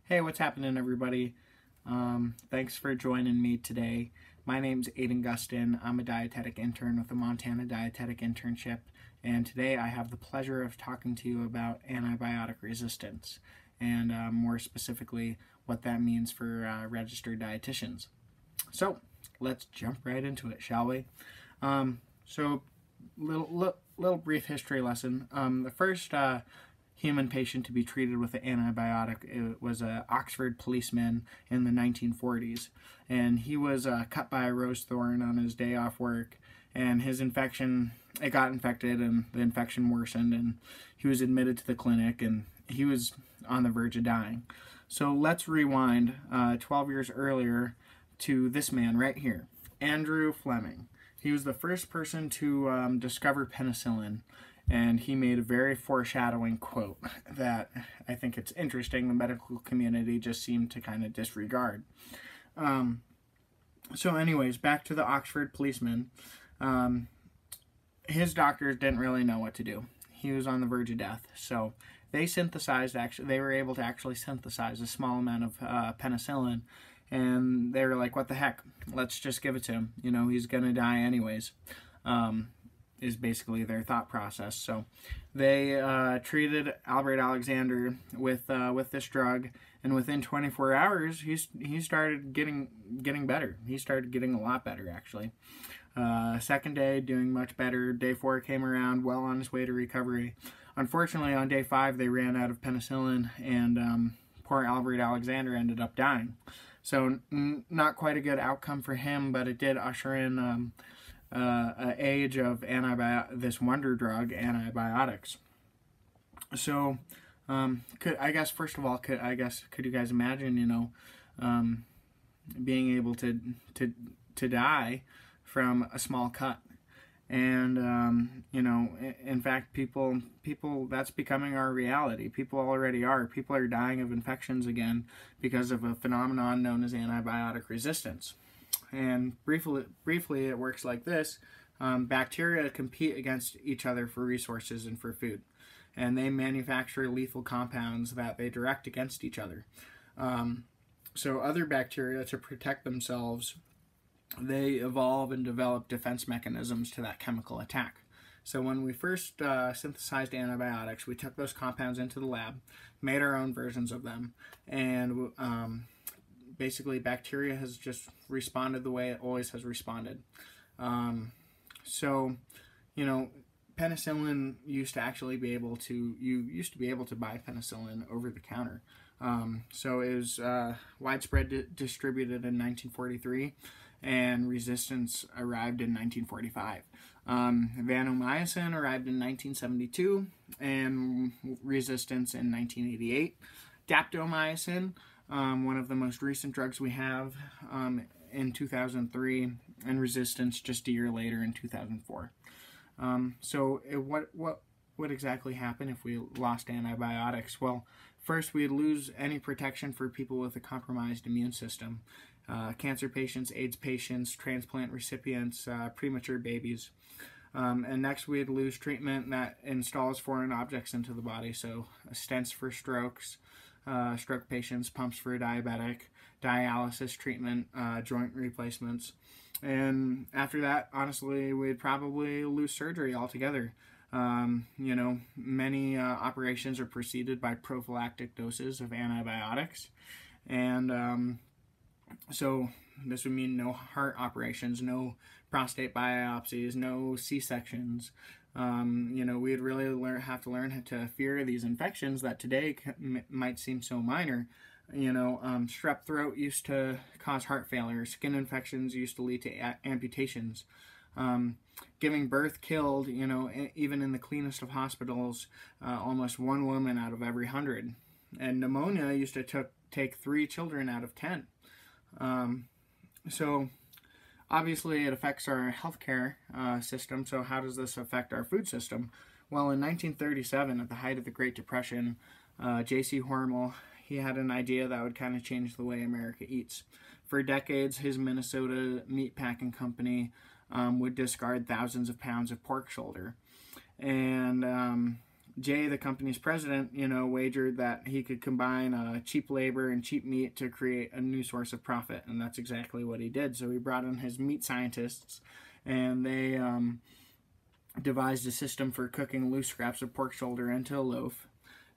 Hey, what's happening, everybody? Thanks for joining me today. My name's Aidan Gustin. I'm a dietetic intern with the Montana Dietetic Internship, and today I have the pleasure of talking to you about antibiotic resistance, and more specifically, what that means for registered dietitians. So, let's jump right into it, shall we? Little brief history lesson. The first human patient to be treated with an antibiotic, it was an Oxford policeman in the 1940s, and he was cut by a rose thorn on his day off work, and his infection, it got infected, and the infection worsened, and he was admitted to the clinic, and he was on the verge of dying. So let's rewind 12 years earlier to this man right here, Andrew Fleming. He was the first person to discover penicillin, and he made a very foreshadowing quote that I think it's interesting the medical community just seemed to kind of disregard. So anyways, back to the Oxford policeman. His doctors didn't really know what to do. He was on the verge of death, so they were able to actually synthesize a small amount of penicillin, and they were like, what the heck, let's just give it to him. You know, he's gonna die anyways. Is basically their thought process. So they treated Albert Alexander with this drug, and within 24 hours he started getting better. He started getting a lot better, actually. Second day, doing much better. Day 4 came around, well on his way to recovery. Unfortunately, on day 5 they ran out of penicillin, and poor Albert Alexander ended up dying. So not quite a good outcome for him, but it did usher in age of this wonder drug, antibiotics. So, could you guys imagine, you know, being able to die from a small cut? And you know, in fact, people that's becoming our reality. People already are. People are dying of infections again because of a phenomenon known as antibiotic resistance. And briefly, it works like this. Bacteria compete against each other for resources and for food, and they manufacture lethal compounds that they direct against each other. So other bacteria, to protect themselves, they evolve and develop defense mechanisms to that chemical attack. So when we first synthesized antibiotics, we took those compounds into the lab, made our own versions of them, and basically bacteria has just responded the way it always has responded. So, you know, penicillin used to be able to buy penicillin over the counter. So it was widespread distributed in 1943, and resistance arrived in 1945. Vancomycin arrived in 1972, and resistance in 1988. Daptomycin, one of the most recent drugs we have, in 2003, and resistance just a year later in 2004. So what exactly happened if we lost antibiotics? Well, first we'd lose any protection for people with a compromised immune system. Cancer patients, AIDS patients, transplant recipients, premature babies. And next we'd lose treatment that installs foreign objects into the body, so stents for strokes, stroke patients, pumps for a diabetic, dialysis treatment, joint replacements. And after that, honestly, we'd probably lose surgery altogether. You know, many operations are preceded by prophylactic doses of antibiotics. And so this would mean no heart operations, no prostate biopsies, no C-sections. You know, we'd really have to learn to fear these infections that today might seem so minor. You know, strep throat used to cause heart failure. Skin infections used to lead to amputations. Giving birth killed, you know, even in the cleanest of hospitals, almost 1 woman out of every 100. And pneumonia used to take 3 children out of 10. So obviously it affects our healthcare system. So how does this affect our food system? Well, in 1937, at the height of the Great Depression, J.C. Hormel, he had an idea that would kind of change the way America eats. For decades, his Minnesota meatpacking company would discard thousands of pounds of pork shoulder. And Jay, the company's president, wagered that he could combine cheap labor and cheap meat to create a new source of profit, and that's exactly what he did. So he brought in his meat scientists, and they devised a system for cooking loose scraps of pork shoulder into a loaf,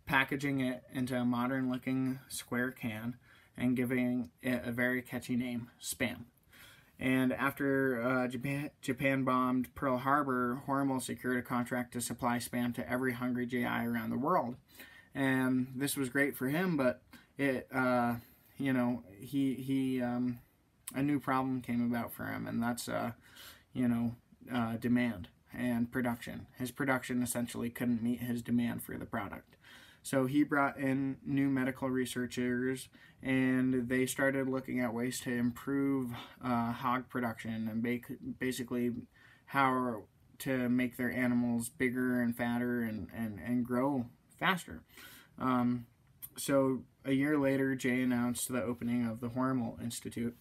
packaging it into a modern-looking square can, and giving it a very catchy name, Spam. And after Japan bombed Pearl Harbor, Hormel secured a contract to supply Spam to every hungry GI around the world. And this was great for him, but it, a new problem came about for him, and that's, demand and production. His production essentially couldn't meet his demand for the product. So he brought in new medical researchers, and they started looking at ways to improve hog production and basically how to make their animals bigger and fatter and grow faster. So a year later, Jay announced the opening of the Hormel Institute.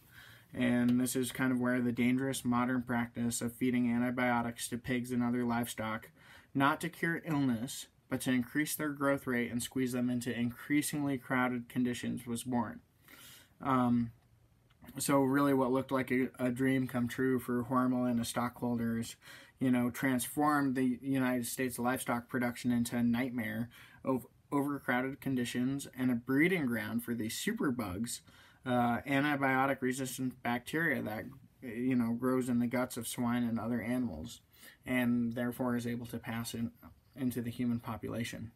And this is kind of where the dangerous modern practice of feeding antibiotics to pigs and other livestock, not to cure illness, but to increase their growth rate and squeeze them into increasingly crowded conditions, was born. So really what looked like a dream come true for Hormel and his stockholders, transformed the United States livestock production into a nightmare of overcrowded conditions and a breeding ground for these superbugs, antibiotic-resistant bacteria that, grows in the guts of swine and other animals, and therefore is able to pass into the human population.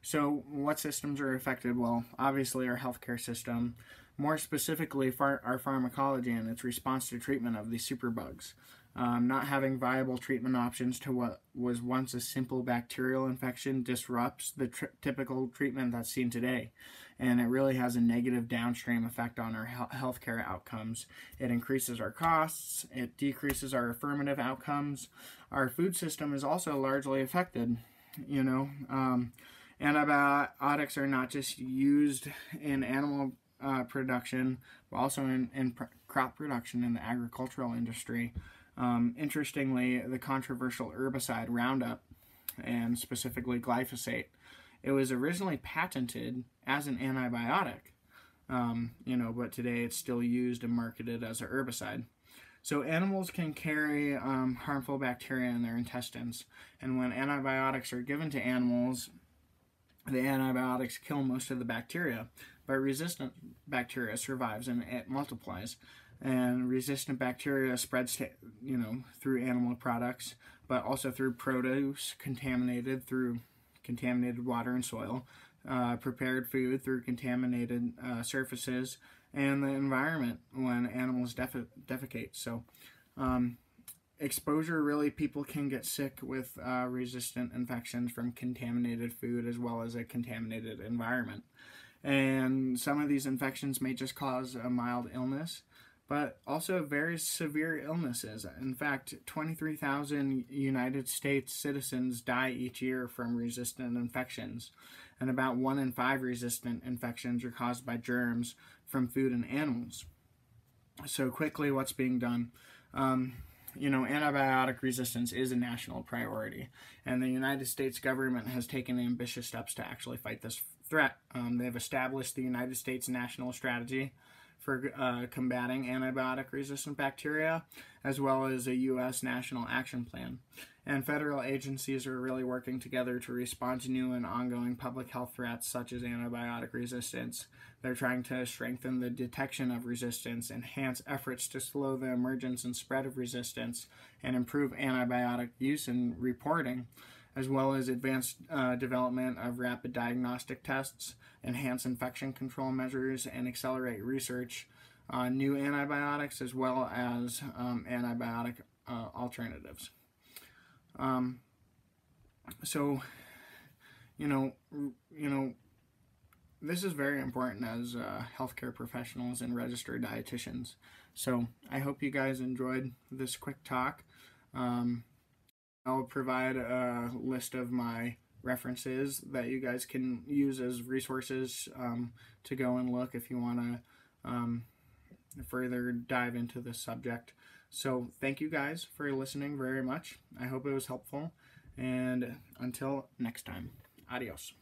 So what systems are affected? Well, obviously our healthcare system, more specifically our pharmacology and its response to treatment of these superbugs. Not having viable treatment options to what was once a simple bacterial infection disrupts the typical treatment that's seen today. And it really has a negative downstream effect on our healthcare outcomes. It increases our costs, it decreases our affirmative outcomes. Our food system is also largely affected. Antibiotics are not just used in animal production, but also in crop production in the agricultural industry. Interestingly, the controversial herbicide Roundup, and specifically glyphosate, it was originally patented as an antibiotic, but today it's still used and marketed as a herbicide. So animals can carry harmful bacteria in their intestines, and when antibiotics are given to animals, the antibiotics kill most of the bacteria, but resistant bacteria survives and it multiplies. And resistant bacteria spreads to, through animal products, but also through produce through contaminated water and soil, prepared food through contaminated surfaces, and the environment when animals defecate. So exposure, really, people can get sick with resistant infections from contaminated food as well as a contaminated environment. And some of these infections may just cause a mild illness, but also very severe illnesses. In fact, 23,000 United States citizens die each year from resistant infections, and about 1 in 5 resistant infections are caused by germs from food and animals. So quickly, what's being done? Antibiotic resistance is a national priority, and the United States government has taken ambitious steps to actually fight this threat. They've established the United States National Strategy for combating antibiotic-resistant bacteria, as well as a U.S. National Action Plan. And federal agencies are really working together to respond to new and ongoing public health threats such as antibiotic resistance. They're trying to strengthen the detection of resistance, enhance efforts to slow the emergence and spread of resistance, and improve antibiotic use and reporting, as well as advanced development of rapid diagnostic tests, enhance infection control measures, and accelerate research on new antibiotics as well as antibiotic alternatives. This is very important as healthcare professionals and registered dietitians. So I hope you guys enjoyed this quick talk. I'll provide a list of my references that you guys can use as resources to go and look if you want to further dive into this subject. So thank you guys for listening very much. I hope it was helpful, and until next time. Adios.